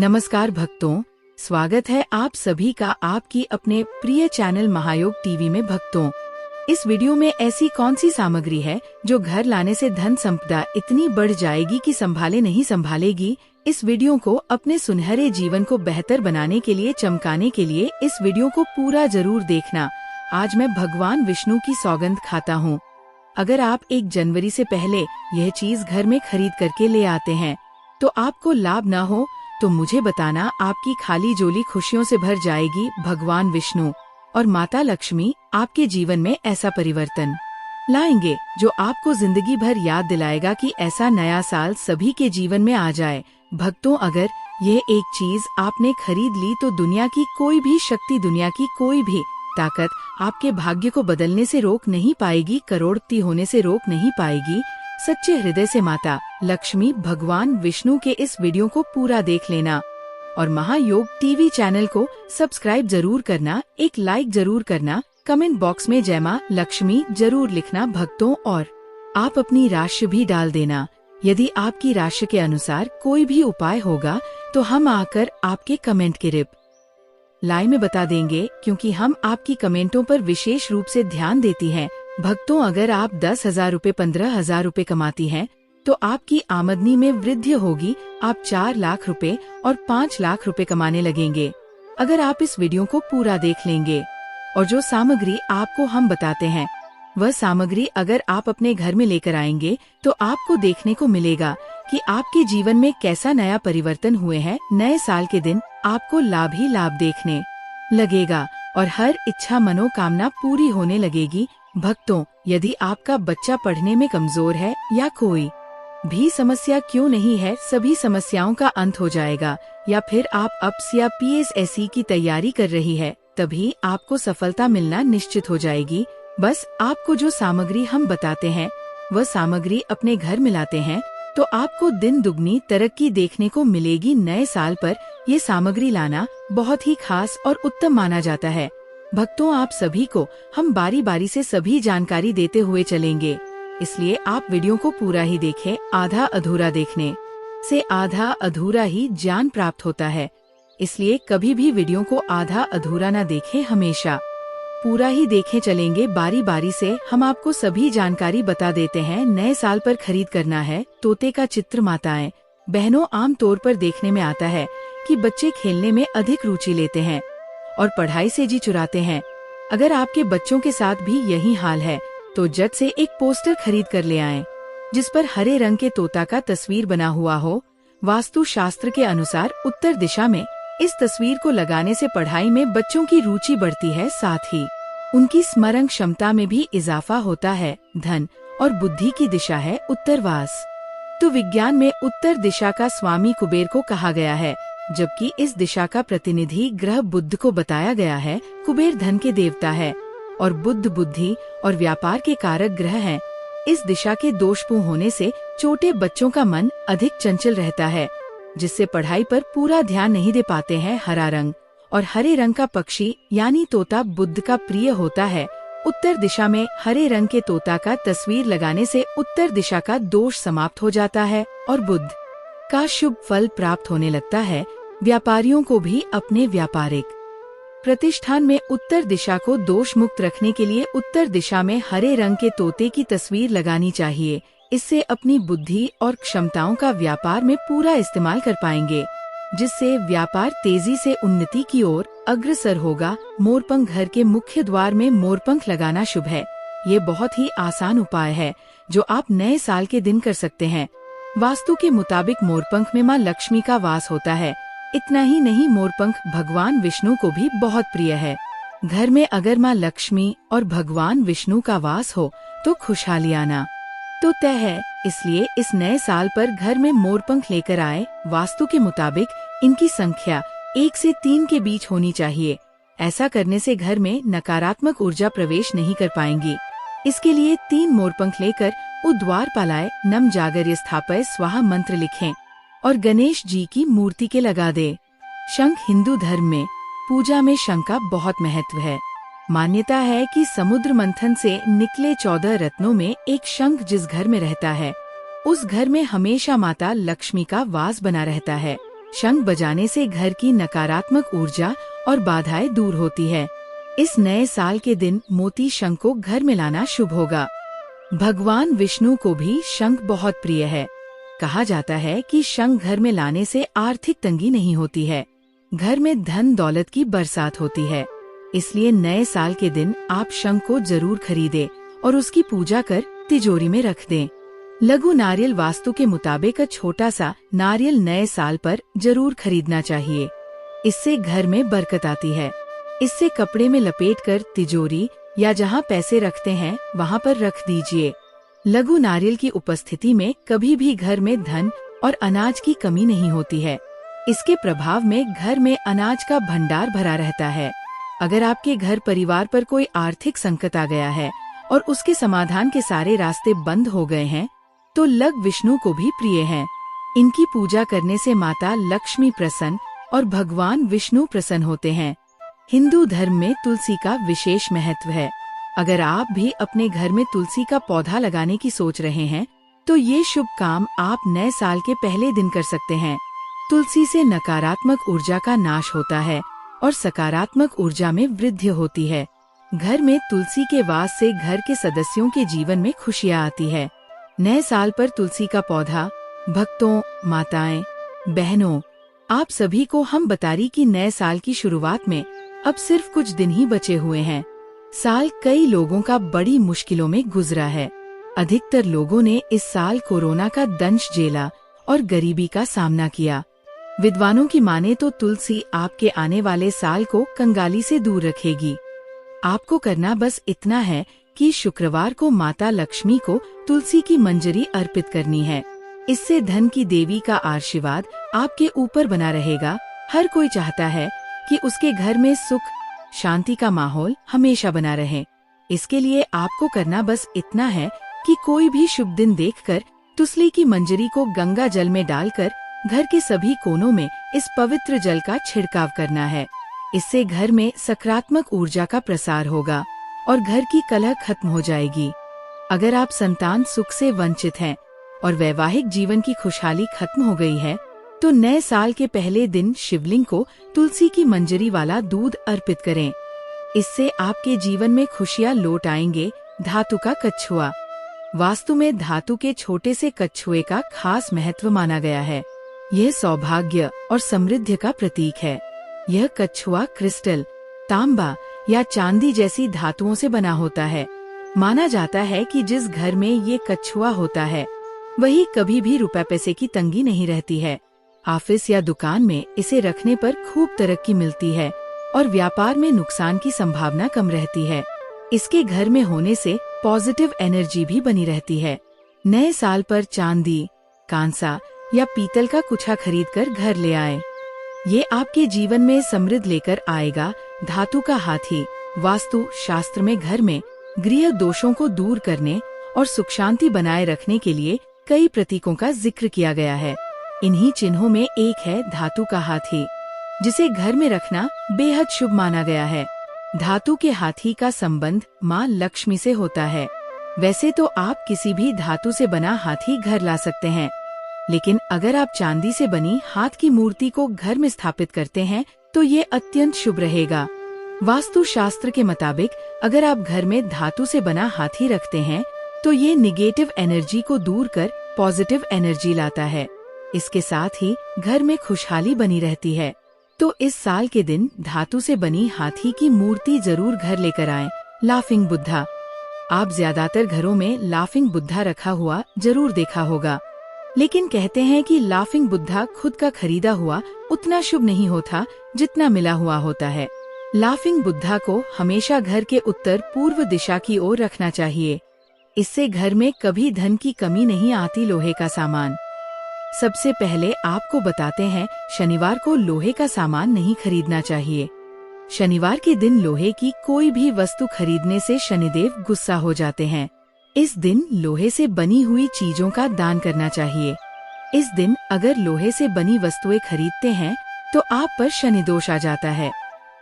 नमस्कार भक्तों, स्वागत है आप सभी का आपकी अपने प्रिय चैनल महायोग टीवी में। भक्तों, इस वीडियो में ऐसी कौन सी सामग्री है जो घर लाने से धन संपदा इतनी बढ़ जाएगी कि संभाले नहीं संभालेगी। इस वीडियो को अपने सुनहरे जीवन को बेहतर बनाने के लिए, चमकाने के लिए इस वीडियो को पूरा जरूर देखना। आज मैं भगवान विष्णु की सौगंध खाता हूँ। अगर आप 1 जनवरी से पहले यह चीज घर में खरीद करके ले आते हैं तो आपको लाभ न हो तो मुझे बताना, आपकी खाली झोली खुशियों से भर जाएगी। भगवान विष्णु और माता लक्ष्मी आपके जीवन में ऐसा परिवर्तन लाएंगे जो आपको जिंदगी भर याद दिलाएगा कि ऐसा नया साल सभी के जीवन में आ जाए। भक्तों, अगर यह एक चीज आपने खरीद ली तो दुनिया की कोई भी शक्ति, दुनिया की कोई भी ताकत आपके भाग्य को बदलने से रोक नहीं पाएगी, करोड़पति होने से रोक नहीं पाएगी। सच्चे हृदय से माता लक्ष्मी, भगवान विष्णु के इस वीडियो को पूरा देख लेना और महायोग टीवी चैनल को सब्सक्राइब जरूर करना, एक लाइक जरूर करना, कमेंट बॉक्स में जय मां लक्ष्मी जरूर लिखना भक्तों, और आप अपनी राशि भी डाल देना। यदि आपकी राशि के अनुसार कोई भी उपाय होगा तो हम आकर आपके कमेंट के रिप्लाई में बता देंगे, क्योंकि हम आपकी कमेंटों पर विशेष रूप से ध्यान देती हैं। भक्तों, अगर आप 10,000 रुपए, 15,000 रुपए कमाती हैं तो आपकी आमदनी में वृद्धि होगी। आप 4 लाख रुपए और 5 लाख रुपए कमाने लगेंगे अगर आप इस वीडियो को पूरा देख लेंगे। और जो सामग्री आपको हम बताते हैं वह सामग्री अगर आप अपने घर में लेकर आएंगे तो आपको देखने को मिलेगा कि आपके जीवन में कैसा नया परिवर्तन हुए हैं। नए साल के दिन आपको लाभ ही लाभ देखने लगेगा और हर इच्छा, मनोकामना पूरी होने लगेगी। भक्तों, यदि आपका बच्चा पढ़ने में कमजोर है या कोई भी समस्या क्यों नहीं है, सभी समस्याओं का अंत हो जाएगा। या फिर आप अप्स या PSSE की तैयारी कर रही है, तभी आपको सफलता मिलना निश्चित हो जाएगी। बस आपको जो सामग्री हम बताते हैं वह सामग्री अपने घर मिलाते हैं तो आपको दिन दुगनी तरक्की देखने को मिलेगी। नए साल पर ये सामग्री लाना बहुत ही खास और उत्तम माना जाता है। भक्तों, आप सभी को हम बारी बारी से सभी जानकारी देते हुए चलेंगे, इसलिए आप वीडियो को पूरा ही देखें। आधा अधूरा देखने से आधा अधूरा ही ज्ञान प्राप्त होता है, इसलिए कभी भी वीडियो को आधा अधूरा न देखें, हमेशा पूरा ही देखें चलेंगे। बारी बारी से हम आपको सभी जानकारी बता देते हैं। नए साल पर खरीद करना है तोते का चित्र। माताएं बहनों, आम तौर पर देखने में आता है कि बच्चे खेलने में अधिक रुचि लेते हैं और पढ़ाई से जी चुराते हैं। अगर आपके बच्चों के साथ भी यही हाल है तो झट से एक पोस्टर खरीद कर ले आएं, जिस पर हरे रंग के तोता का तस्वीर बना हुआ हो। वास्तु शास्त्र के अनुसार उत्तर दिशा में इस तस्वीर को लगाने से पढ़ाई में बच्चों की रुचि बढ़ती है, साथ ही उनकी स्मरण क्षमता में भी इजाफा होता है। धन और बुद्धि की दिशा है उत्तरवास, तो विज्ञान में उत्तर दिशा का स्वामी कुबेर को कहा गया है, जबकि इस दिशा का प्रतिनिधि ग्रह बुध को बताया गया है। कुबेर धन के देवता है और बुध बुद्धि और व्यापार के कारक ग्रह हैं। इस दिशा के दोषपूर्ण होने से छोटे बच्चों का मन अधिक चंचल रहता है, जिससे पढ़ाई पर पूरा ध्यान नहीं दे पाते हैं। हरा रंग और हरे रंग का पक्षी यानी तोता बुध का प्रिय होता है। उत्तर दिशा में हरे रंग के तोता का तस्वीर लगाने से उत्तर दिशा का दोष समाप्त हो जाता है और बुध का शुभ फल प्राप्त होने लगता है। व्यापारियों को भी अपने व्यापारिक प्रतिष्ठान में उत्तर दिशा को दोष मुक्त रखने के लिए उत्तर दिशा में हरे रंग के तोते की तस्वीर लगानी चाहिए। इससे अपनी बुद्धि और क्षमताओं का व्यापार में पूरा इस्तेमाल कर पाएंगे, जिससे व्यापार तेजी से उन्नति की ओर अग्रसर होगा। मोरपंख, घर के मुख्य द्वार में मोरपंख लगाना शुभ है। ये बहुत ही आसान उपाय है जो आप नए साल के दिन कर सकते हैं। वास्तु के मुताबिक मोरपंख में माँ लक्ष्मी का वास होता है। इतना ही नहीं, मोरपंख भगवान विष्णु को भी बहुत प्रिय है। घर में अगर माँ लक्ष्मी और भगवान विष्णु का वास हो तो खुशहाली आना तो तय है। इसलिए इस नए साल पर घर में मोरपंख लेकर आए। वास्तु के मुताबिक इनकी संख्या 1 से 3 के बीच होनी चाहिए। ऐसा करने से घर में नकारात्मक ऊर्जा प्रवेश नहीं कर पाएंगी। इसके लिए 3 मोरपंख लेकर उद्वार पालाए नम जागर्य स्थापय स्वाहा मंत्र लिखें और गणेश जी की मूर्ति के लगा दे। शंख हिंदू धर्म में पूजा में शंख का बहुत महत्व है। मान्यता है कि समुद्र मंथन से निकले 14 रत्नों में एक शंख जिस घर में रहता है उस घर में हमेशा माता लक्ष्मी का वास बना रहता है। शंख बजाने से घर की नकारात्मक ऊर्जा और बाधाएं दूर होती है। इस नए साल के दिन मोती शंख को घर में लाना शुभ होगा। भगवान विष्णु को भी शंख बहुत प्रिय है। कहा जाता है कि शंख घर में लाने से आर्थिक तंगी नहीं होती है, घर में धन दौलत की बरसात होती है। इसलिए नए साल के दिन आप शंख को जरूर खरीदें और उसकी पूजा कर तिजोरी में रख दें। लघु नारियल वास्तु के मुताबिक छोटा सा नारियल नए साल पर जरूर खरीदना चाहिए। इससे घर में बरकत आती है। इससे कपड़े में लपेटकर तिजोरी या जहां पैसे रखते हैं वहां पर रख दीजिए। लघु नारियल की उपस्थिति में कभी भी घर में धन और अनाज की कमी नहीं होती है। इसके प्रभाव में घर में अनाज का भंडार भरा रहता है। अगर आपके घर परिवार पर कोई आर्थिक संकट आ गया है और उसके समाधान के सारे रास्ते बंद हो गए हैं, तो लग विष्णु को भी प्रिय हैं। इनकी पूजा करने से माता लक्ष्मी प्रसन्न और भगवान विष्णु प्रसन्न होते हैं। हिंदू धर्म में तुलसी का विशेष महत्व है। अगर आप भी अपने घर में तुलसी का पौधा लगाने की सोच रहे हैं, तो ये शुभ काम आप नए साल के पहले दिन कर सकते हैं। तुलसी से नकारात्मक ऊर्जा का नाश होता है और सकारात्मक ऊर्जा में वृद्धि होती है। घर में तुलसी के वास से घर के सदस्यों के जीवन में खुशियाँ आती है। नए साल पर तुलसी का पौधा भक्तों, माताएं, बहनों, आप सभी को हम बता रही कि नए साल की शुरुआत में अब सिर्फ कुछ दिन ही बचे हुए हैं। साल कई लोगों का बड़ी मुश्किलों में गुजरा है। अधिकतर लोगों ने इस साल कोरोना का दंश झेला और गरीबी का सामना किया। विद्वानों की माने तो तुलसी आपके आने वाले साल को कंगाली से दूर रखेगी। आपको करना बस इतना है कि शुक्रवार को माता लक्ष्मी को तुलसी की मंजरी अर्पित करनी है। इससे धन की देवी का आशीर्वाद आपके ऊपर बना रहेगा। हर कोई चाहता है कि उसके घर में सुख शांति का माहौल हमेशा बना रहे। इसके लिए आपको करना बस इतना है कि कोई भी शुभ दिन देखकर तुलसी की मंजरी को गंगा जल में डालकर घर के सभी कोनों में इस पवित्र जल का छिड़काव करना है। इससे घर में सकारात्मक ऊर्जा का प्रसार होगा और घर की कलह खत्म हो जाएगी। अगर आप संतान सुख से वंचित हैं और वैवाहिक जीवन की खुशहाली खत्म हो गई है, तो नए साल के पहले दिन शिवलिंग को तुलसी की मंजरी वाला दूध अर्पित करें। इससे आपके जीवन में खुशियां लौट आएंगे। धातु का कछुआ। वास्तु में धातु के छोटे से कछुए का खास महत्व माना गया है। यह सौभाग्य और समृद्धि का प्रतीक है। यह कछुआ क्रिस्टल, तांबा या चांदी जैसी धातुओं से बना होता है। माना जाता है कि जिस घर में ये कछुआ होता है, वही कभी भी रुपए पैसे की तंगी नहीं रहती है। ऑफिस या दुकान में इसे रखने पर खूब तरक्की मिलती है और व्यापार में नुकसान की संभावना कम रहती है। इसके घर में होने से पॉजिटिव एनर्जी भी बनी रहती है। नए साल पर चांदी, कांसा या पीतल का कुछा खरीदकर घर ले आए। ये आपके जीवन में समृद्धि लेकर आएगा। धातु का हाथी। वास्तु शास्त्र में घर में गृह दोषों को दूर करने और सुख शांति बनाए रखने के लिए कई प्रतीकों का जिक्र किया गया है। इन्हीं चिन्हों में एक है धातु का हाथी, जिसे घर में रखना बेहद शुभ माना गया है। धातु के हाथी का संबंध माँ लक्ष्मी से होता है। वैसे तो आप किसी भी धातु से बना हाथी घर ला सकते हैं, लेकिन अगर आप चांदी से बनी हाथ की मूर्ति को घर में स्थापित करते हैं तो ये अत्यंत शुभ रहेगा। वास्तु शास्त्र के मुताबिक अगर आप घर में धातु से बना हाथी रखते हैं तो ये निगेटिव एनर्जी को दूर कर पॉजिटिव एनर्जी लाता है। इसके साथ ही घर में खुशहाली बनी रहती है। तो इस साल के दिन धातु से बनी हाथी की मूर्ति जरूर घर लेकर आएं। लाफिंग बुद्धा। आप ज्यादातर घरों में लाफिंग बुद्धा रखा हुआ जरूर देखा होगा, लेकिन कहते हैं कि लाफिंग बुद्धा खुद का खरीदा हुआ उतना शुभ नहीं होता जितना मिला हुआ होता है। लाफिंग बुद्धा को हमेशा घर के उत्तर पूर्व दिशा की ओर रखना चाहिए। इससे घर में कभी धन की कमी नहीं आती। लोहे का सामान। सबसे पहले आपको बताते हैं, शनिवार को लोहे का सामान नहीं खरीदना चाहिए। शनिवार के दिन लोहे की कोई भी वस्तु खरीदने से शनिदेव गुस्सा हो जाते हैं। इस दिन लोहे से बनी हुई चीजों का दान करना चाहिए। इस दिन अगर लोहे से बनी वस्तुएं खरीदते हैं तो आप पर शनि दोष आ जाता है।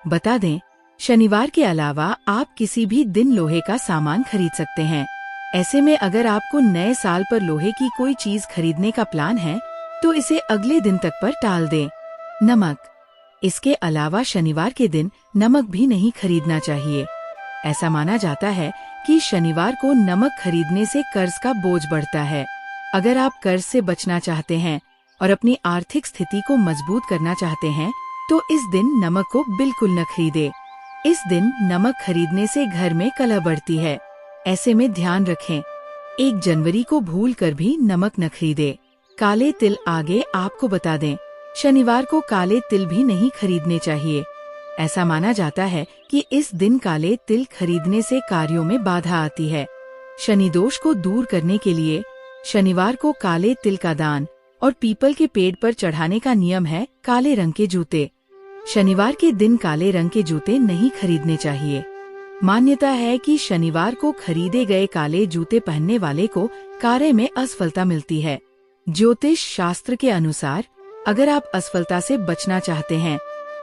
बता दें, शनिवार के अलावा आप किसी भी दिन लोहे का सामान खरीद सकते हैं। ऐसे में अगर आपको नए साल पर लोहे की कोई चीज खरीदने का प्लान है तो इसे अगले दिन तक पर टाल दें। नमक। इसके अलावा शनिवार के दिन नमक भी नहीं खरीदना चाहिए। ऐसा माना जाता है कि शनिवार को नमक खरीदने से कर्ज का बोझ बढ़ता है। अगर आप कर्ज से बचना चाहते हैं और अपनी आर्थिक स्थिति को मजबूत करना चाहते हैं, तो इस दिन नमक को बिल्कुल न खरीदे। इस दिन नमक खरीदने से घर में कलह बढ़ती है। ऐसे में ध्यान रखें, 1 जनवरी को भूल कर भी नमक न खरीदे। काले तिल आगे आपको बता दें, शनिवार को काले तिल भी नहीं खरीदने चाहिए। ऐसा माना जाता है कि इस दिन काले तिल खरीदने से कार्यों में बाधा आती है। शनि दोष को दूर करने के लिए शनिवार को काले तिल का दान और पीपल के पेड़ पर चढ़ाने का नियम है। काले रंग के जूते। शनिवार के दिन काले रंग के जूते नहीं खरीदने चाहिए। मान्यता है कि शनिवार को खरीदे गए काले जूते पहनने वाले को कार्य में असफलता मिलती है। ज्योतिष शास्त्र के अनुसार अगर आप असफलता से बचना चाहते हैं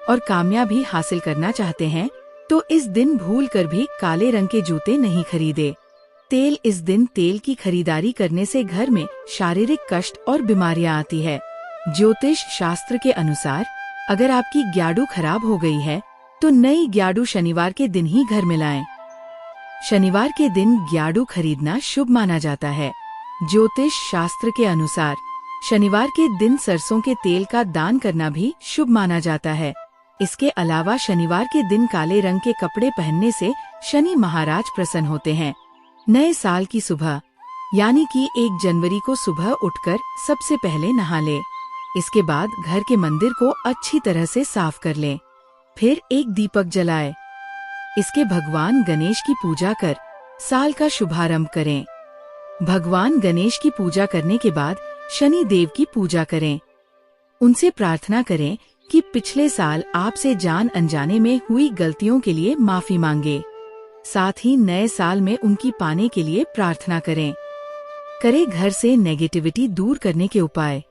और कामयाबी हासिल करना चाहते हैं, तो इस दिन भूल कर भी काले रंग के जूते नहीं खरीदे। तेल। इस दिन तेल की खरीदारी करने से घर में शारीरिक कष्ट और बीमारियां आती है। ज्योतिष शास्त्र के अनुसार अगर आपकी ग्याडू खराब हो गई है, तो नई ग्याडू शनिवार के दिन ही घर में लाएं। शनिवार के दिन ग्याडू खरीदना शुभ माना जाता है। ज्योतिष शास्त्र के अनुसार शनिवार के दिन सरसों के तेल का दान करना भी शुभ माना जाता है। इसके अलावा शनिवार के दिन काले रंग के कपड़े पहनने से शनि महाराज प्रसन्न होते हैं। नए साल की सुबह यानी कि 1 जनवरी को सुबह उठकर सबसे पहले नहा ले। इसके बाद घर के मंदिर को अच्छी तरह से साफ कर लें। फिर एक दीपक जलाए। इसके भगवान गणेश की पूजा कर साल का शुभारंभ करें। भगवान गणेश की पूजा करने के बाद शनि देव की पूजा करें। उनसे प्रार्थना करें कि पिछले साल आपसे जान अनजाने में हुई गलतियों के लिए माफी मांगे। साथ ही नए साल में उनकी पाने के लिए प्रार्थना करें। करें घर से नेगेटिविटी दूर करने के उपाय।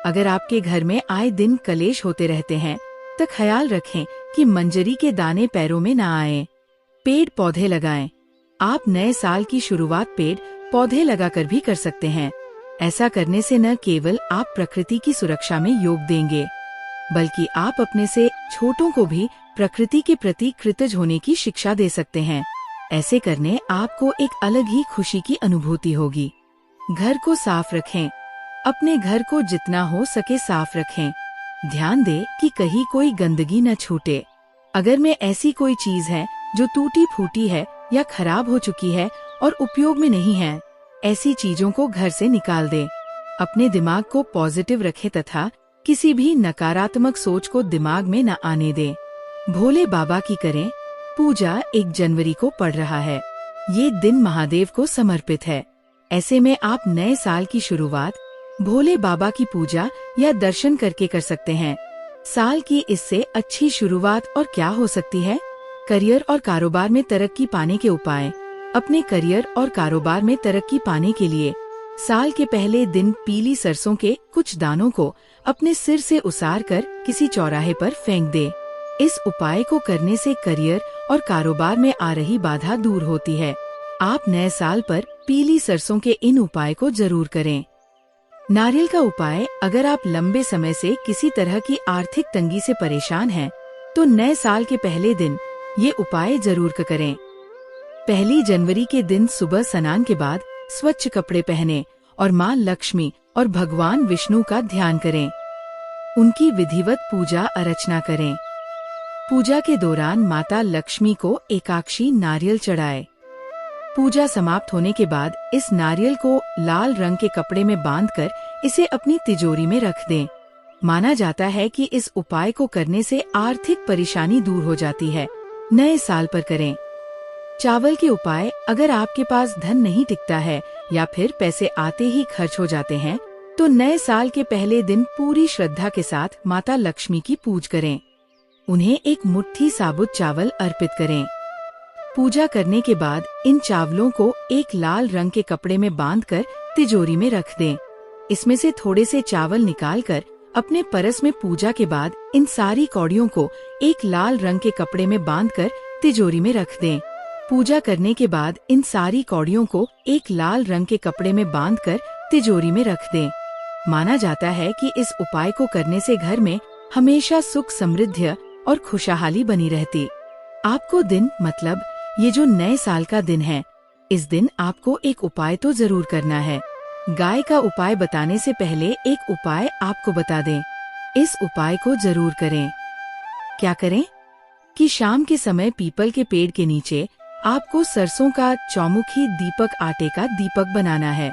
अगर आपके घर में आए दिन कलेश होते रहते हैं, तो ख्याल रखें कि मंजरी के दाने पैरों में न आए। पेड़ पौधे लगाएं। आप नए साल की शुरुआत पेड़ पौधे लगाकर भी कर सकते हैं। ऐसा करने से न केवल आप प्रकृति की सुरक्षा में योग देंगे, बल्कि आप अपने से छोटों को भी प्रकृति के प्रति कृतज्ञ होने की शिक्षा दे सकते हैं। ऐसे करने आपको एक अलग ही खुशी की अनुभूति होगी। घर को साफ रखें। अपने घर को जितना हो सके साफ रखें। ध्यान दें कि कहीं कोई गंदगी न छूटे। अगर में ऐसी कोई चीज है जो टूटी फूटी है या खराब हो चुकी है और उपयोग में नहीं है, ऐसी चीजों को घर से निकाल दें। अपने दिमाग को पॉजिटिव रखें तथा किसी भी नकारात्मक सोच को दिमाग में न आने दें। भोले बाबा की करें पूजा। 1 जनवरी को पड़ रहा है। ये दिन महादेव को समर्पित है। ऐसे में आप नए साल की शुरुआत भोले बाबा की पूजा या दर्शन करके कर सकते हैं। साल की इससे अच्छी शुरुआत और क्या हो सकती है। करियर और कारोबार में तरक्की पाने के उपाय। अपने करियर और कारोबार में तरक्की पाने के लिए साल के पहले दिन पीली सरसों के कुछ दानों को अपने सिर से उसार कर किसी चौराहे पर फेंक दे। इस उपाय को करने से करियर और कारोबार में आ रही बाधा दूर होती है। आप नए साल पर पीली सरसों के इन उपाय को जरूर करें। नारियल का उपाय। अगर आप लंबे समय से किसी तरह की आर्थिक तंगी से परेशान हैं, तो नए साल के पहले दिन ये उपाय जरूर करें। 1 जनवरी के दिन सुबह स्नान के बाद स्वच्छ कपड़े पहनें और माँ लक्ष्मी और भगवान विष्णु का ध्यान करें। उनकी विधिवत पूजा अर्चना करें। पूजा के दौरान माता लक्ष्मी को एकाक्षी नारियल चढ़ाए। पूजा समाप्त होने के बाद इस नारियल को लाल रंग के कपड़े में बांधकर इसे अपनी तिजोरी में रख दें। माना जाता है कि इस उपाय को करने से आर्थिक परेशानी दूर हो जाती है। नए साल पर करें। चावल के उपाय। अगर आपके पास धन नहीं टिकता है या फिर पैसे आते ही खर्च हो जाते हैं, तो नए साल के पहले दिन पूरी श्रद्धा के साथ माता लक्ष्मी की पूजा करें। उन्हें एक मुट्ठी साबुत चावल अर्पित करें। पूजा करने के बाद इन चावलों को एक लाल रंग के कपड़े में बांधकर तिजोरी में रख दें। इसमें से थोड़े से चावल निकालकर अपने परस में पूजा के बाद इन सारी कौड़ियों को एक लाल रंग के कपड़े में बांधकर तिजोरी में रख दें। पूजा करने के बाद इन सारी कौड़ियों को एक लाल रंग के कपड़े में बांधकर तिजोरी में रख दें। माना जाता है कि इस उपाय को करने से घर में हमेशा सुख समृद्धि और खुशहाली बनी रहती। आपको दिन मतलब ये जो नए साल का दिन है, इस दिन आपको एक उपाय तो जरूर करना है। गाय का उपाय बताने से पहले एक उपाय आपको बता दें। इस उपाय को जरूर करें। क्या करें कि शाम के समय पीपल के पेड़ के नीचे आपको सरसों का चौमुखी दीपक आटे का दीपक बनाना है।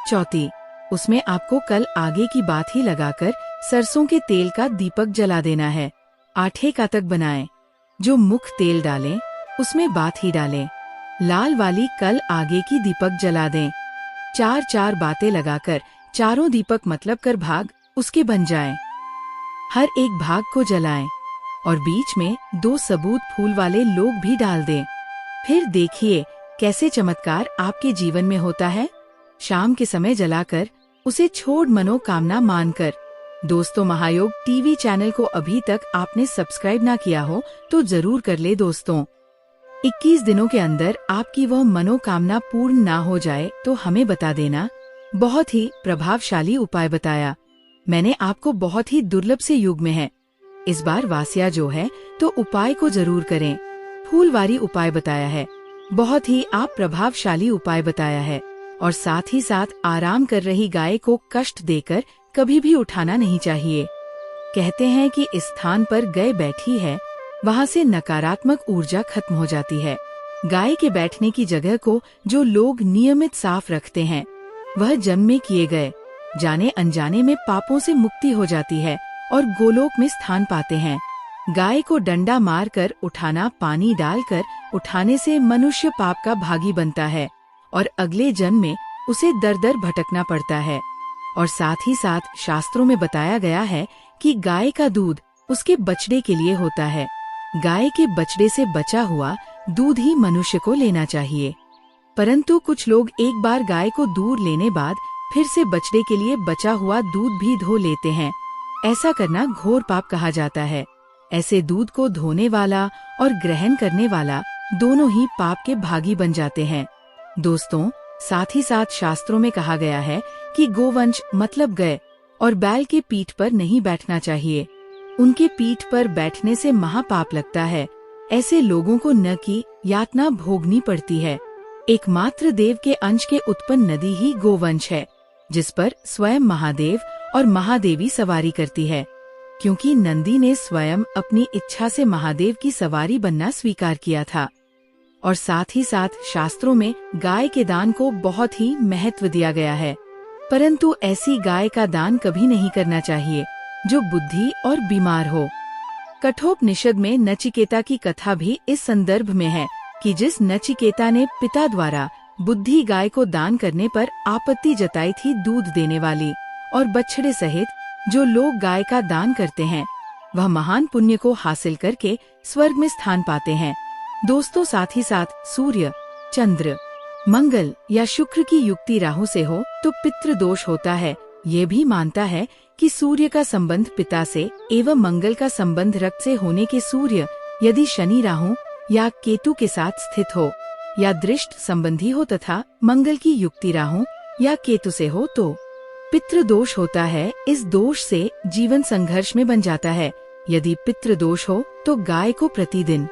चौथी, उसमें आपको कल आगे की बात ही लगाकर सरसों के तेल का दीपक जला देना है। आठे का तक बनाएं। जो मुख तेल डालें उसमें बात ही डालें। लाल वाली कल आगे की दीपक जला दें। चार चार बातें लगाकर चारों दीपक मतलब कर भाग उसके बन जाएं। हर एक भाग को जलाएं और बीच में 2 सबूत फूल वाले लोग भी डाल दें। फिर देखिए कैसे चमत्कार आपके जीवन में होता है। शाम के समय जलाकर उसे छोड़ मनोकामना मानकर। दोस्तों, महायोग टीवी चैनल को अभी तक आपने सब्सक्राइब ना किया हो तो जरूर कर ले दोस्तों। 21 दिनों के अंदर आपकी वह मनोकामना पूर्ण ना हो जाए तो हमें बता देना। बहुत ही प्रभावशाली उपाय बताया। मैंने आपको बहुत ही दुर्लभ से युग में है। इस बार वासिया जो है तो उपाय को जरूर करें। फूलवारी उपाय बताया है, बहुत ही आप प्रभावशाली उपाय बताया है। और साथ ही साथ आराम कर रही गाय को कष्ट देकर कभी भी उठाना नहीं चाहिए। कहते हैं कि इस स्थान पर गाय बैठी है, वहाँ से नकारात्मक ऊर्जा खत्म हो जाती है। गाय के बैठने की जगह को जो लोग नियमित साफ रखते हैं, वह जन्म में किए गए जाने अनजाने में पापों से मुक्ति हो जाती है और गोलोक में स्थान पाते हैं। गाय को डंडा मारकर उठाना, पानी डालकर उठाने से मनुष्य पाप का भागी बनता है और अगले जन्म में उसे दर दर भटकना पड़ता है। और साथ ही साथ शास्त्रों में बताया गया है कि गाय का दूध उसके बछड़े के लिए होता है। गाय के बछड़े से बचा हुआ दूध ही मनुष्य को लेना चाहिए। परंतु कुछ लोग एक बार गाय को दूध लेने बाद फिर से बछड़े के लिए बचा हुआ दूध भी धो लेते हैं। ऐसा करना घोर पाप कहा जाता है। ऐसे दूध को धोने वाला और ग्रहण करने वाला दोनों ही पाप के भागी बन जाते हैं। दोस्तों, साथ ही साथ शास्त्रों में कहा गया है कि गोवंश मतलब गाय और बैल के पीठ पर नहीं बैठना चाहिए। उनके पीठ पर बैठने से महापाप लगता है। ऐसे लोगों को न की यातना भोगनी पड़ती है। एकमात्र देव के अंश के उत्पन्न नदी ही गोवंश है, जिस पर स्वयं महादेव और महादेवी सवारी करती है। क्योंकि नंदी ने स्वयं अपनी इच्छा से महादेव की सवारी बनना स्वीकार किया था। और साथ ही साथ शास्त्रों में गाय के दान को बहुत ही महत्व दिया गया है। परंतु ऐसी गाय का दान कभी नहीं करना चाहिए जो बुद्धि और बीमार हो। कठोपनिषद में नचिकेता की कथा भी इस संदर्भ में है कि जिस नचिकेता ने पिता द्वारा बुद्धि गाय को दान करने पर आपत्ति जताई थी दूध देने वाली और बछड़े सहित जो लोग गाय का दान करते हैं, वह महान पुण्य को हासिल करके स्वर्ग में स्थान पाते हैं। दोस्तों, साथ ही साथ सूर्य, चंद्र, मंगल या शुक्र की युक्ति राहु से हो तो पितृ दोष होता है। ये भी मानता है कि सूर्य का संबंध पिता से एवं मंगल का संबंध रक्त से होने के सूर्य यदि शनि, राहु या केतु के साथ स्थित हो या दृष्ट संबंधी हो तथा मंगल की युक्ति राहु या केतु से हो तो पितृ दोष होता है। इस दोष से जीवन संघर्ष में बन जाता है। यदि पितृ दोष हो तो गाय को प्रतिदिन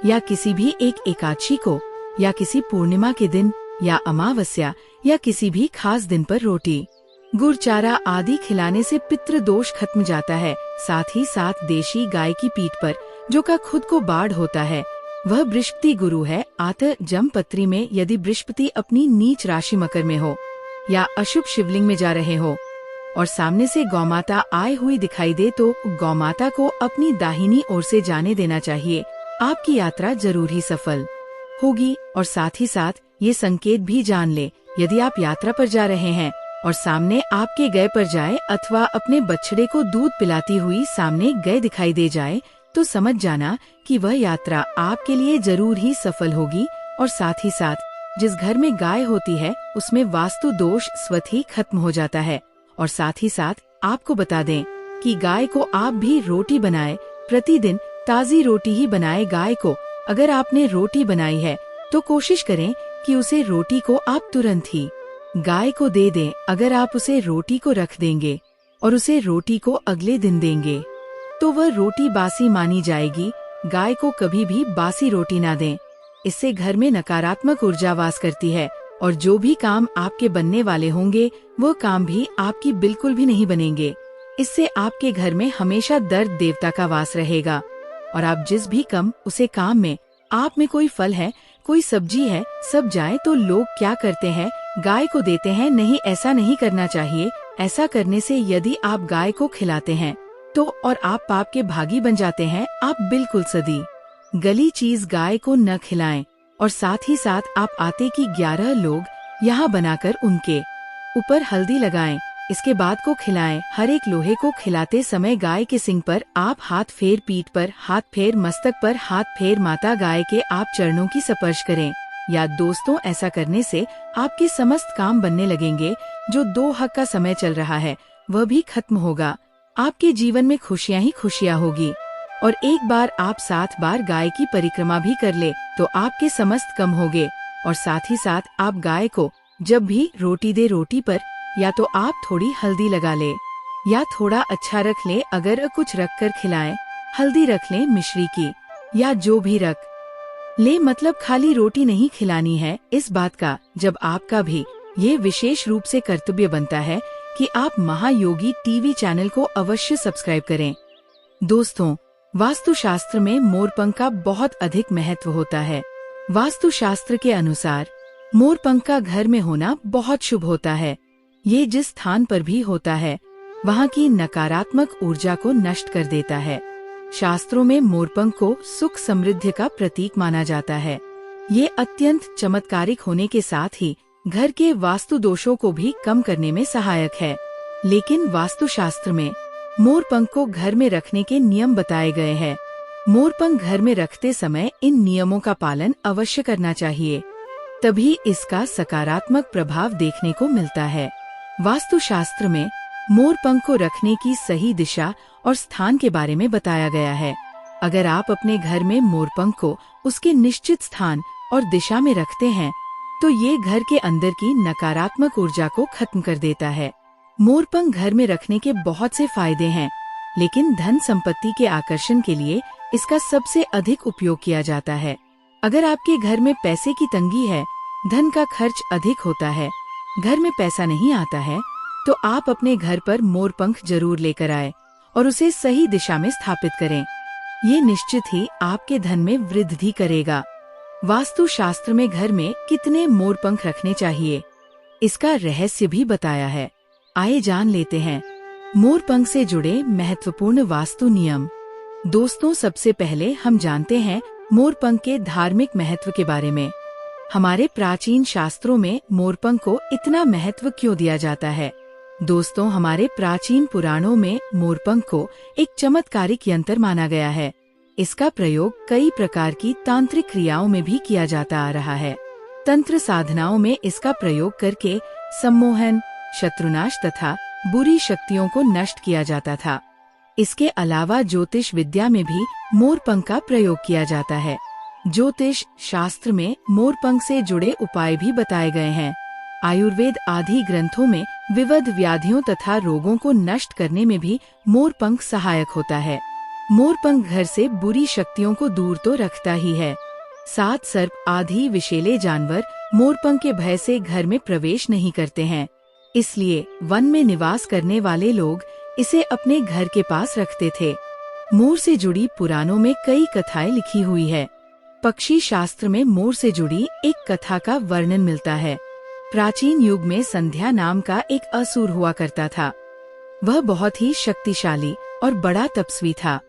या किसी भी एक एकादशी को या किसी पूर्णिमा के दिन या अमावस्या या किसी भी खास दिन पर रोटी, गुड़, चारा आदि खिलाने से पितृ दोष खत्म जाता है। साथ ही साथ देशी गाय की पीठ पर जो का खुद को बाढ़ होता है, वह बृहस्पति गुरु है। आत जमपत्री में यदि बृहस्पति अपनी नीच राशि मकर में हो या अशुभ शिवलिंग में जा रहे हो और सामने से गौमाता आए हुई दिखाई दे तो गौमाता को अपनी दाहिनी ओर से जाने देना चाहिए। आपकी यात्रा जरूर ही सफल होगी। और साथ ही साथ ये संकेत भी जान ले, यदि आप यात्रा पर जा रहे हैं और सामने आपके गाय पर जाए अथवा अपने बछड़े को दूध पिलाती हुई सामने गाय दिखाई दे जाए तो समझ जाना कि वह यात्रा आपके लिए जरूर ही सफल होगी। और साथ ही साथ जिस घर में गाय होती है उसमें वास्तु दोष स्वतः ही खत्म हो जाता है। और साथ ही साथ आपको बता दें कि गाय को आप भी रोटी बनाए, प्रतिदिन ताज़ी रोटी ही बनाए। गाय को अगर आपने रोटी बनाई है तो कोशिश करें कि उसे रोटी को आप तुरंत ही गाय को दे दें। अगर आप उसे रोटी को रख देंगे और उसे रोटी को अगले दिन देंगे तो वह रोटी बासी मानी जाएगी। गाय को कभी भी बासी रोटी ना दें। इससे घर में नकारात्मक ऊर्जा वास करती है और जो भी काम आपके बनने वाले होंगे वो काम भी आपकी बिल्कुल भी नहीं बनेंगे। इससे आपके घर में हमेशा दर्द देवता का वास रहेगा और आप जिस भी उसे काम में आप में कोई फल है, कोई सब्जी है, सब जाए तो लोग क्या करते हैं, गाय को देते हैं। नहीं, ऐसा नहीं करना चाहिए। ऐसा करने से यदि आप गाय को खिलाते हैं तो और आप पाप के भागी बन जाते हैं। आप बिल्कुल सदी गली चीज गाय को न खिलाएं और साथ ही साथ आप आटे की 11 लोग यहाँ बनाकर उनके ऊपर हल्दी लगाएं। इसके बाद को खिलाएं। हर एक लोहे को खिलाते समय गाय के सिंग पर आप हाथ फेर, पीठ पर हाथ फेर, मस्तक पर हाथ फेर, माता गाय के आप चरणों की स्पर्श करें। या दोस्तों, ऐसा करने से आपके समस्त काम बनने लगेंगे। जो 2 हक का समय चल रहा है वह भी खत्म होगा। आपके जीवन में खुशियाँ ही खुशियाँ होगी। और एक बार आप 7 बार गाय की परिक्रमा भी कर ले तो आपके समस्त कम होंगे। और साथ ही साथ आप गाय को जब भी रोटी दे, रोटी पर या तो आप थोड़ी हल्दी लगा ले या थोड़ा अच्छा रख ले। अगर कुछ रख कर खिलाएं, हल्दी रख लें मिश्री की या जो भी रख ले, मतलब खाली रोटी नहीं खिलानी है। इस बात का जब आपका भी ये विशेष रूप से कर्तव्य बनता है कि आप महायोगी टीवी चैनल को अवश्य सब्सक्राइब करें। दोस्तों, वास्तुशास्त्र में मोरपंख का बहुत अधिक महत्व होता है। वास्तुशास्त्र के अनुसार मोरपंख का घर में होना बहुत शुभ होता है। ये जिस स्थान पर भी होता है वहाँ की नकारात्मक ऊर्जा को नष्ट कर देता है। शास्त्रों में मोरपंख को सुख समृद्धि का प्रतीक माना जाता है। ये अत्यंत चमत्कारिक होने के साथ ही घर के वास्तु दोषों को भी कम करने में सहायक है। लेकिन वास्तुशास्त्र में मोरपंख को घर में रखने के नियम बताए गए हैं। मोरपंख घर में रखते समय इन नियमों का पालन अवश्य करना चाहिए, तभी इसका सकारात्मक प्रभाव देखने को मिलता है। वास्तुशास्त्र में मोरपंख को रखने की सही दिशा और स्थान के बारे में बताया गया है। अगर आप अपने घर में मोरपंख को उसके निश्चित स्थान और दिशा में रखते हैं तो ये घर के अंदर की नकारात्मक ऊर्जा को खत्म कर देता है। मोरपंख घर में रखने के बहुत से फायदे हैं, लेकिन धन संपत्ति के आकर्षण के लिए इसका सबसे अधिक उपयोग किया जाता है। अगर आपके घर में पैसे की तंगी है, धन का खर्च अधिक होता है, घर में पैसा नहीं आता है, तो आप अपने घर पर मोरपंख जरूर लेकर आए और उसे सही दिशा में स्थापित करें। ये निश्चित ही आपके धन में वृद्धि करेगा। वास्तु शास्त्र में घर में कितने मोरपंख रखने चाहिए, इसका रहस्य भी बताया है। आइए जान लेते हैं मोरपंख से जुड़े महत्वपूर्ण वास्तु नियम। दोस्तों, सबसे पहले हम जानते हैं मोरपंख के धार्मिक महत्व के बारे में। हमारे प्राचीन शास्त्रों में मोरपंख को इतना महत्व क्यों दिया जाता है? दोस्तों, हमारे प्राचीन पुराणों में मोरपंख को एक चमत्कारिक यंत्र माना गया है। इसका प्रयोग कई प्रकार की तांत्रिक क्रियाओं में भी किया जाता आ रहा है। तंत्र साधनाओं में इसका प्रयोग करके सम्मोहन, शत्रुनाश तथा बुरी शक्तियों को नष्ट किया जाता था। इसके अलावा ज्योतिष विद्या में भी मोरपंख का प्रयोग किया जाता है। ज्योतिष शास्त्र में मोरपंख से जुड़े उपाय भी बताए गए हैं। आयुर्वेद आदि ग्रंथों में विविध व्याधियों तथा रोगों को नष्ट करने में भी मोरपंख सहायक होता है। मोरपंख घर से बुरी शक्तियों को दूर तो रखता ही है, साथ सर्प आदि विषैले जानवर मोरपंख के भय से घर में प्रवेश नहीं करते हैं। इसलिए वन में निवास करने वाले लोग इसे अपने घर के पास रखते थे। मोर से जुड़ी पुराणों में कई कथाएं लिखी हुई है। पक्षी शास्त्र में मोर से जुड़ी एक कथा का वर्णन मिलता है। प्राचीन युग में संध्या नाम का एक असुर हुआ करता था। वह बहुत ही शक्तिशाली और बड़ा तपस्वी था।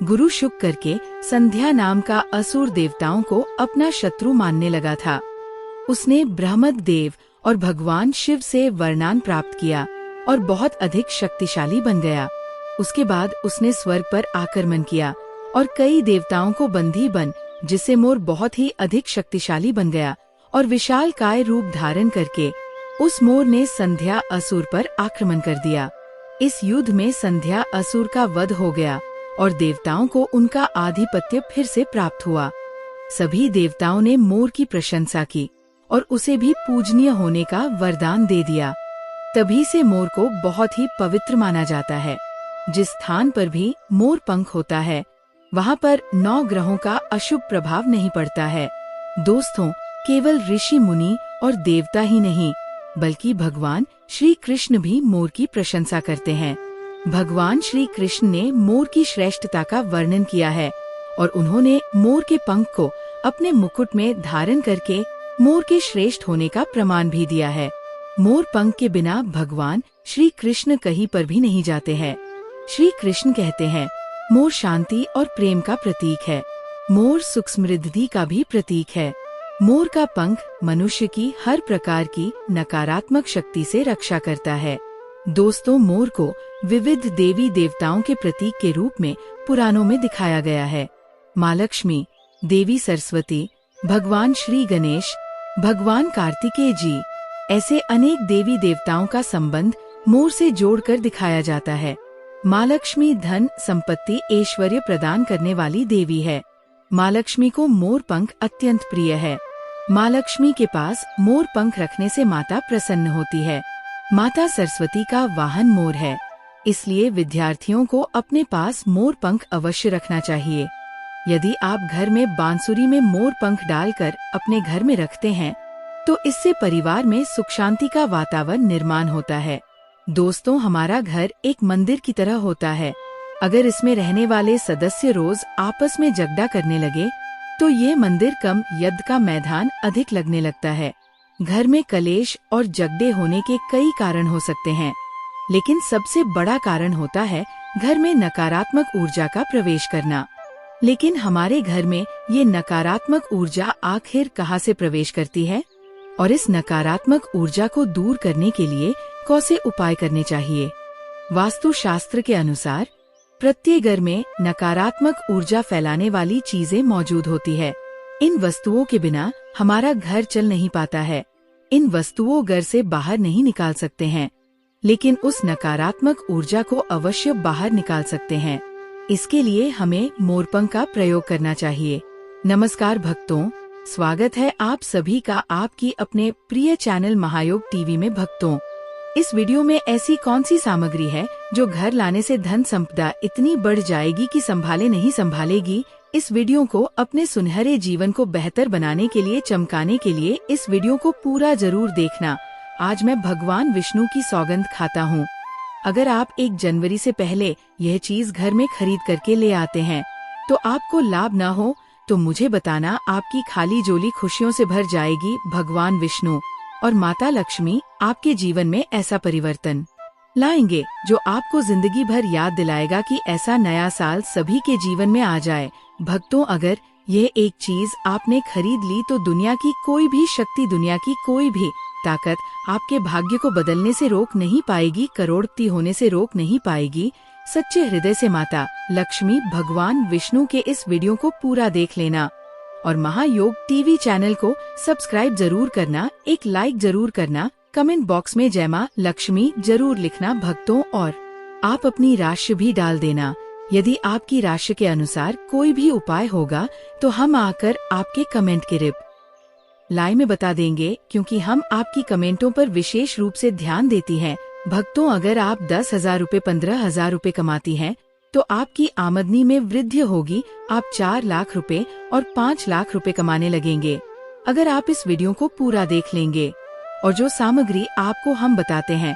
गुरु शुक करके संध्या नाम का असुर देवताओं को अपना शत्रु मानने लगा था। उसने ब्रह्मद देव और भगवान शिव से वरदान प्राप्त किया और बहुत अधिक शक्तिशाली बन गया। उसके बाद उसने स्वर्ग पर आक्रमण किया और कई देवताओं को बंदी बन, जिससे मोर बहुत ही अधिक शक्तिशाली बन गया और विशाल काय रूप धारण करके उस मोर ने संध्या असुर पर आक्रमण कर दिया। इस युद्ध में संध्या असुर का वध हो गया और देवताओं को उनका आधिपत्य फिर से प्राप्त हुआ। सभी देवताओं ने मोर की प्रशंसा की और उसे भी पूजनीय होने का वरदान दे दिया। तभी से मोर को बहुत ही पवित्र माना जाता है। जिस स्थान पर भी मोर पंख होता है वहाँ पर 9 ग्रहों का अशुभ प्रभाव नहीं पड़ता है। दोस्तों, केवल ऋषि मुनि और देवता ही नहीं बल्कि भगवान श्री कृष्ण भी मोर की प्रशंसा करते हैं। भगवान श्री कृष्ण ने मोर की श्रेष्ठता का वर्णन किया है और उन्होंने मोर के पंख को अपने मुकुट में धारण करके मोर के श्रेष्ठ होने का प्रमाण भी दिया है। मोर पंख के बिना भगवान श्री कृष्ण कहीं पर भी नहीं जाते हैं। श्री कृष्ण कहते हैं, मोर शांति और प्रेम का प्रतीक है। मोर सुख समृद्धि का भी प्रतीक है। मोर का पंख मनुष्य की हर प्रकार की नकारात्मक शक्ति से रक्षा करता है। दोस्तों, मोर को विविध देवी देवताओं के प्रतीक के रूप में पुराणों में दिखाया गया है। माँ लक्ष्मी, देवी सरस्वती, भगवान श्री गणेश, भगवान कार्तिकेय जी, ऐसे अनेक देवी देवताओं का संबंध मोर से जोड़कर दिखाया जाता है। माँ लक्ष्मी धन, संपत्ति, ऐश्वर्य प्रदान करने वाली देवी है। माँ लक्ष्मी को मोर पंख अत्यंत प्रिय है। माँ लक्ष्मी के पास मोर पंख रखने से माता प्रसन्न होती है। माता सरस्वती का वाहन मोर है, इसलिए विद्यार्थियों को अपने पास मोर पंख अवश्य रखना चाहिए। यदि आप घर में बांसुरी में मोर पंख डालकर अपने घर में रखते हैं तो इससे परिवार में सुख शांति का वातावरण निर्माण होता है। दोस्तों, हमारा घर एक मंदिर की तरह होता है। अगर इसमें रहने वाले सदस्य रोज आपस में झगड़ा करने लगे तो ये मंदिर कम, युद्ध का मैदान अधिक लगने लगता है। घर में कलेश और झगड़े होने के कई कारण हो सकते हैं, लेकिन सबसे बड़ा कारण होता है घर में नकारात्मक ऊर्जा का प्रवेश करना। लेकिन हमारे घर में ये नकारात्मक ऊर्जा आखिर कहाँ से प्रवेश करती है और इस नकारात्मक ऊर्जा को दूर करने के लिए कौन से उपाय करने चाहिए? वास्तु शास्त्र के अनुसार प्रत्येक घर में नकारात्मक ऊर्जा फैलाने वाली चीजें मौजूद होती है। इन वस्तुओं के बिना हमारा घर चल नहीं पाता है। इन वस्तुओं घर से बाहर नहीं निकाल सकते हैं, लेकिन उस नकारात्मक ऊर्जा को अवश्य बाहर निकाल सकते हैं। इसके लिए हमें मोरपंख का प्रयोग करना चाहिए। नमस्कार भक्तों, स्वागत है आप सभी का आपकी अपने प्रिय चैनल महायोग टीवी में। भक्तों, इस वीडियो में ऐसी कौन सी सामग्री है जो घर लाने से धन संपदा इतनी बढ़ जाएगी कि संभाले नहीं संभालेगी। इस वीडियो को अपने सुनहरे जीवन को बेहतर बनाने के लिए, चमकाने के लिए इस वीडियो को पूरा जरूर देखना। आज मैं भगवान विष्णु की सौगंध खाता हूँ, अगर आप 1 जनवरी से पहले यह चीज घर में खरीद करके ले आते हैं तो आपको लाभ न हो तो मुझे बताना, आपकी खाली झोली खुशियों से भर जाएगी। भगवान विष्णु और माता लक्ष्मी आपके जीवन में ऐसा परिवर्तन लाएंगे जो आपको जिंदगी भर याद दिलाएगा कि ऐसा नया साल सभी के जीवन में आ जाए। भक्तों, अगर यह एक चीज आपने खरीद ली तो दुनिया की कोई भी शक्ति, दुनिया की कोई भी ताकत आपके भाग्य को बदलने से रोक नहीं पाएगी, करोड़पति होने से रोक नहीं पाएगी। सच्चे हृदय से माता लक्ष्मी, भगवान विष्णु के इस वीडियो को पूरा देख लेना और महायोग टीवी चैनल को सब्सक्राइब जरूर करना, एक लाइक जरूर करना, कमेंट बॉक्स में जय मां लक्ष्मी जरूर लिखना भक्तों, और आप अपनी राशि भी डाल देना। यदि आपकी राशि के अनुसार कोई भी उपाय होगा तो हम आकर आपके कमेंट के रिप्लाई में बता देंगे, क्योंकि हम आपकी कमेंटों पर विशेष रूप से ध्यान देती हैं। भक्तों, अगर आप 10,000 रूपए, 15,000 रूपए कमाती हैं तो आपकी आमदनी में वृद्धि होगी। आप 4 लाख रुपए और 5 लाख रुपए कमाने लगेंगे अगर आप इस वीडियो को पूरा देख लेंगे। और जो सामग्री आपको हम बताते हैं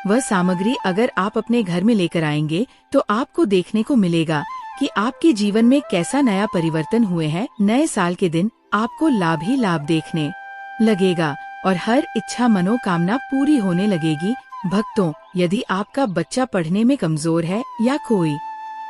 वह सामग्री अगर आप अपने घर में लेकर आएंगे तो आपको देखने को मिलेगा कि आपके जीवन में कैसा नया परिवर्तन हुए हैं। नए साल के दिन आपको लाभ ही लाभ देखने लगेगा और हर इच्छा, मनोकामना पूरी होने लगेगी। भक्तों, यदि आपका बच्चा पढ़ने में कमजोर है या कोई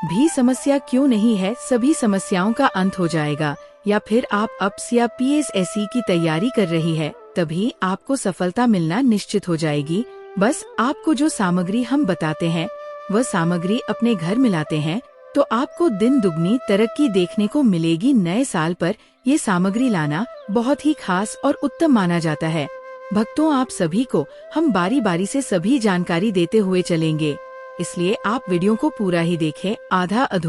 भी समस्या क्यों नहीं है, सभी समस्याओं का अंत हो जाएगा। या फिर आप अप्स या PSSE की तैयारी कर रही है, तभी आपको सफलता मिलना निश्चित हो जाएगी। बस आपको जो सामग्री हम बताते हैं वह सामग्री अपने घर मिलाते हैं तो आपको दिन दुगनी तरक्की देखने को मिलेगी। नए साल पर ये सामग्री लाना बहुत ही खास और उत्तम माना जाता है। भक्तों, आप सभी को हम बारी बारी से सभी जानकारी देते हुए चलेंगे, इसलिए आप वीडियो को पूरा ही देखें। आधा अधूरा